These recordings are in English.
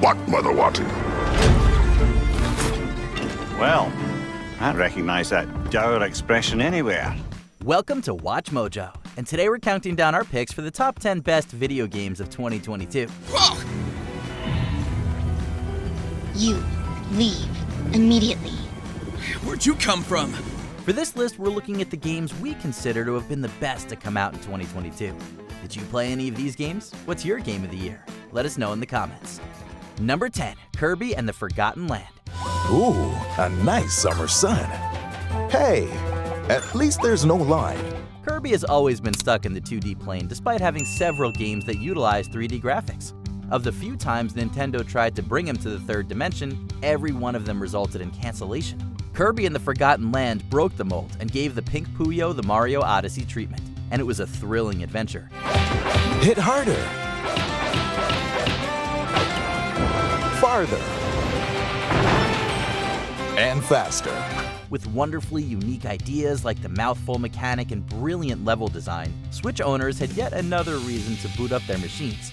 What, Mother Watty? Well, I recognize that dour expression anywhere. Welcome to Watch Mojo, and today we're counting down our picks for the top 10 best video games of 2022. Whoa! You leave immediately. Where'd you come from? For this list, we're looking at the games we consider to have been the best to come out in 2022. Did you play any of these games? What's your game of the year? Let us know in the comments. Number 10, Kirby and the Forgotten Land. Ooh, a nice summer sun. Hey, at least there's no line. Kirby has always been stuck in the 2D plane despite having several games that utilize 3D graphics. Of the few times Nintendo tried to bring him to the third dimension, every one of them resulted in cancellation. Kirby and the Forgotten Land broke the mold and gave the Pink Puyo the Mario Odyssey treatment, and it was a thrilling adventure. Hit harder. Farther. And faster. With wonderfully unique ideas like the mouthful mechanic and brilliant level design, Switch owners had yet another reason to boot up their machines.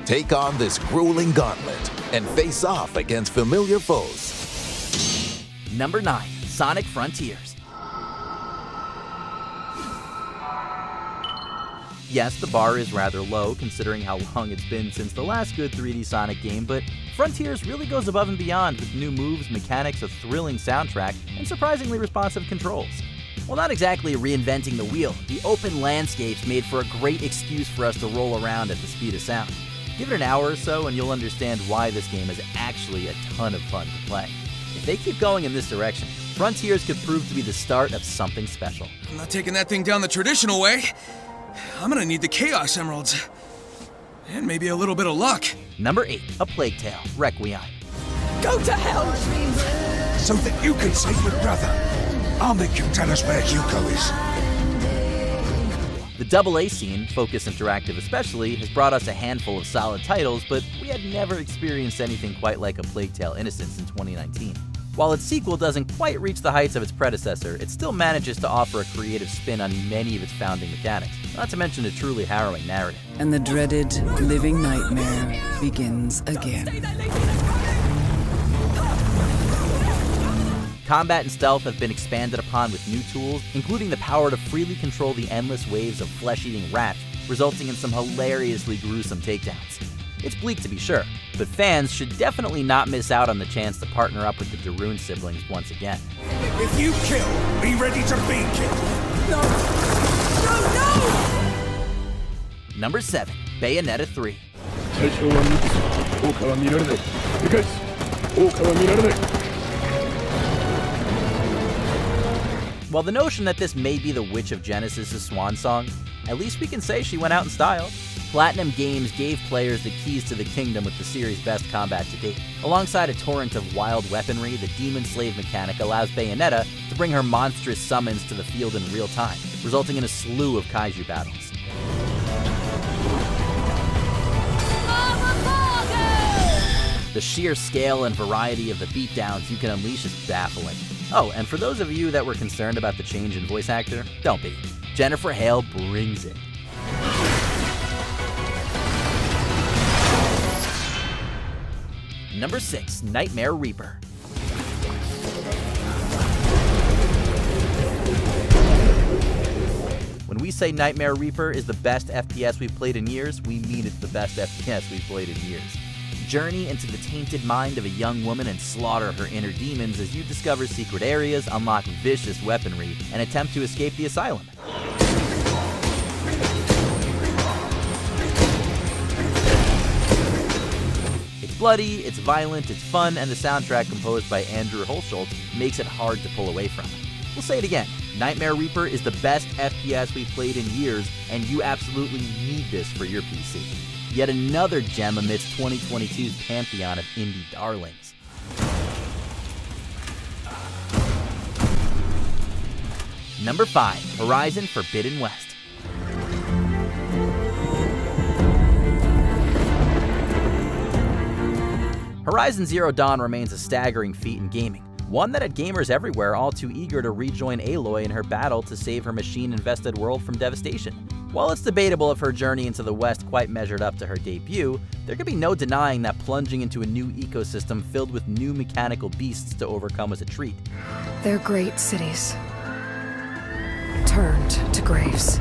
Take on this grueling gauntlet and face off against familiar foes. Number 9, Sonic Frontiers. Yes, the bar is rather low considering how long it's been since the last good 3D Sonic game, but Frontiers really goes above and beyond with new moves, mechanics, a thrilling soundtrack, and surprisingly responsive controls. While not exactly reinventing the wheel, the open landscapes made for a great excuse for us to roll around at the speed of sound. Give it an hour or so and you'll understand why this game is actually a ton of fun to play. If they keep going in this direction, Frontiers could prove to be the start of something special. I'm not taking that thing down the traditional way. I'm gonna need the Chaos Emeralds. And maybe a little bit of luck. Number 8, A Plague Tale, Requiem. Go to hell! So that you can save your brother, I'll make you tell us where Hugo is. The AA scene, Focus Interactive especially, has brought us a handful of solid titles, but we had never experienced anything quite like A Plague Tale Innocence in 2019. While its sequel doesn't quite reach the heights of its predecessor, it still manages to offer a creative spin on many of its founding mechanics, not to mention a truly harrowing narrative. And the dreaded living nightmare begins again. Combat and stealth have been expanded upon with new tools, including the power to freely control the endless waves of flesh-eating rats, resulting in some hilariously gruesome takedowns. It's bleak to be sure, but fans should definitely not miss out on the chance to partner up with the Darun siblings once again. If you kill, be ready to be killed. No! Number 7, Bayonetta 3. While the notion that this may be the Witch of Genesis' swan song, at least we can say she went out in style. Platinum Games gave players the keys to the kingdom with the series' best combat to date. Alongside a torrent of wild weaponry, the Demon Slave mechanic allows Bayonetta to bring her monstrous summons to the field in real time, resulting in a slew of kaiju battles. The sheer scale and variety of the beatdowns you can unleash is baffling. Oh, and for those of you that were concerned about the change in voice actor, don't be. Jennifer Hale brings it. Number 6, Nightmare Reaper. When we say Nightmare Reaper is the best FPS we've played in years, we mean it's the best FPS we've played in years. Journey into the tainted mind of a young woman and slaughter her inner demons as you discover secret areas, unlock vicious weaponry, and attempt to escape the asylum. It's bloody, it's violent, it's fun, and the soundtrack composed by Andrew Holschultz makes it hard to pull away from. We'll say it again, Nightmare Reaper is the best FPS we've played in years, and you absolutely need this for your PC. Yet another gem amidst 2022's pantheon of indie darlings. Number 5, Horizon Forbidden West. Horizon Zero Dawn remains a staggering feat in gaming, one that had gamers everywhere all too eager to rejoin Aloy in her battle to save her machine-infested world from devastation. While it's debatable if her journey into the West quite measured up to her debut, there can be no denying that plunging into a new ecosystem filled with new mechanical beasts to overcome was a treat. They're great cities, turned to graves.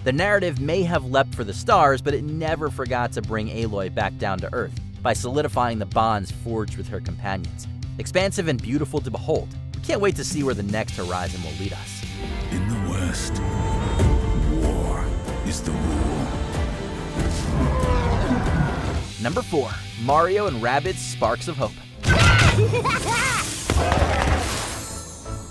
The narrative may have leapt for the stars, but it never forgot to bring Aloy back down to Earth by solidifying the bonds forged with her companions. Expansive and beautiful to behold, we can't wait to see where the next horizon will lead us. In the West, war is the rule. Number 4, Mario and Rabbids Sparks of Hope.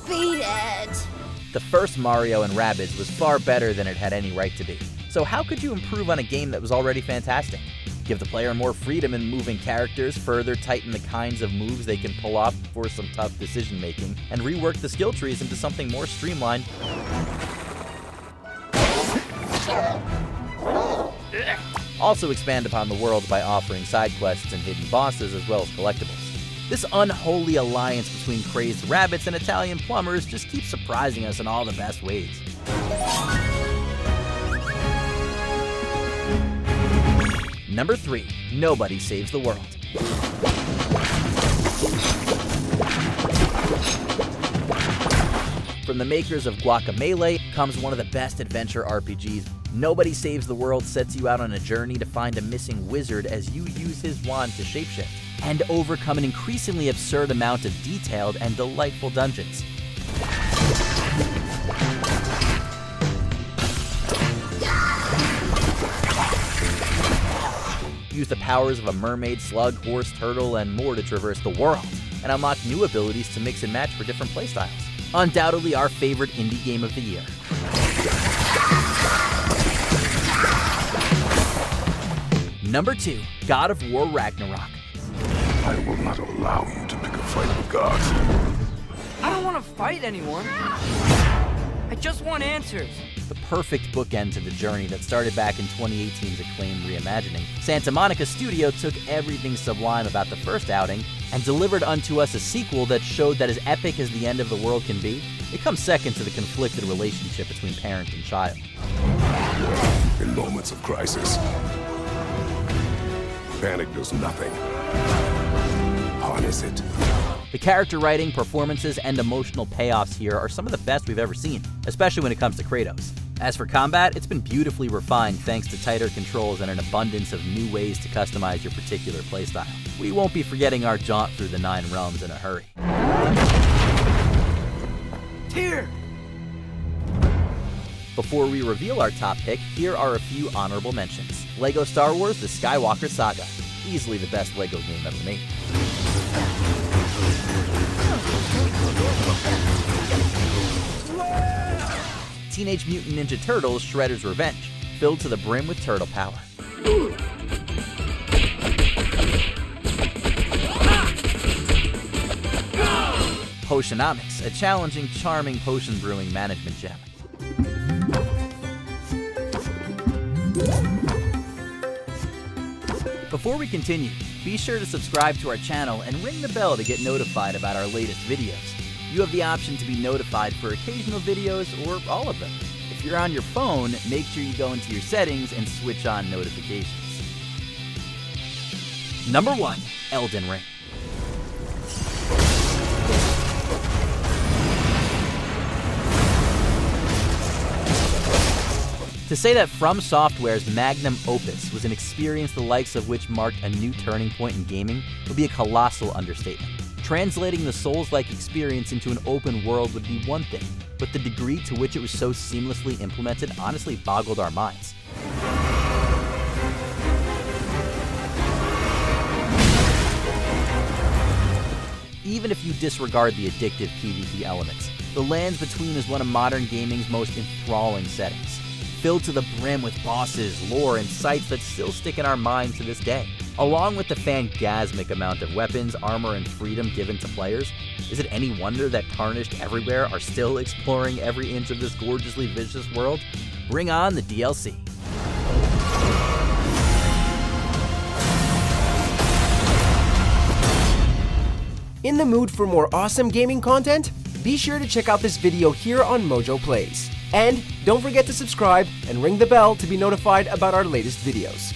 Beat it! The first Mario and Rabbids was far better than it had any right to be. So how could you improve on a game that was already fantastic? Give the player more freedom in moving characters, further tighten the kinds of moves they can pull off for some tough decision making, and rework the skill trees into something more streamlined. Also expand upon the world by offering side quests and hidden bosses as well as collectibles. This unholy alliance between crazed rabbits and Italian plumbers just keeps surprising us in all the best ways. Number 3, Nobody Saves the World. From the makers of Guacamelee comes one of the best adventure RPGs. Nobody Saves the World sets you out on a journey to find a missing wizard as you use his wand to shapeshift and overcome an increasingly absurd amount of detailed and delightful dungeons. Use the powers of a mermaid, slug, horse, turtle, and more to traverse the world, and unlock new abilities to mix and match for different playstyles. Undoubtedly our favorite indie game of the year. Number 2, God of War Ragnarok. I will not allow you to pick a fight with gods. I don't want to fight anyone. I just want answers. The perfect bookend to the journey that started back in 2018's acclaimed reimagining, Santa Monica Studio took everything sublime about the first outing and delivered unto us a sequel that showed that as epic as the end of the world can be, it comes second to the conflicted relationship between parent and child. In moments of crisis, panic does nothing. Harness it. The character writing, performances, and emotional payoffs here are some of the best we've ever seen, especially when it comes to Kratos. As for combat, it's been beautifully refined thanks to tighter controls and an abundance of new ways to customize your particular playstyle. We won't be forgetting our jaunt through the 9 realms in a hurry. Here! Before we reveal our top pick, here are a few honorable mentions. LEGO Star Wars The Skywalker Saga. Easily the best LEGO game ever made. Teenage Mutant Ninja Turtles Shredder's Revenge, filled to the brim with turtle power. Potionomics, a challenging, charming potion brewing management gem. Before we continue, be sure to subscribe to our channel and ring the bell to get notified about our latest videos. You have the option to be notified for occasional videos or all of them. If you're on your phone, make sure you go into your settings and switch on notifications. Number 1, Elden Ring. To say that From Software's magnum opus was an experience the likes of which marked a new turning point in gaming would be a colossal understatement. Translating the Souls-like experience into an open world would be one thing, but the degree to which it was so seamlessly implemented honestly boggled our minds. Even if you disregard the addictive PvP elements, the Lands Between is one of modern gaming's most enthralling settings. Filled to the brim with bosses, lore, and sights that still stick in our minds to this day. Along with the phangasmic amount of weapons, armor, and freedom given to players, is it any wonder that Tarnished Everywhere are still exploring every inch of this gorgeously vicious world? Bring on the DLC. In the mood for more awesome gaming content? Be sure to check out this video here on Mojo Plays. And don't forget to subscribe and ring the bell to be notified about our latest videos.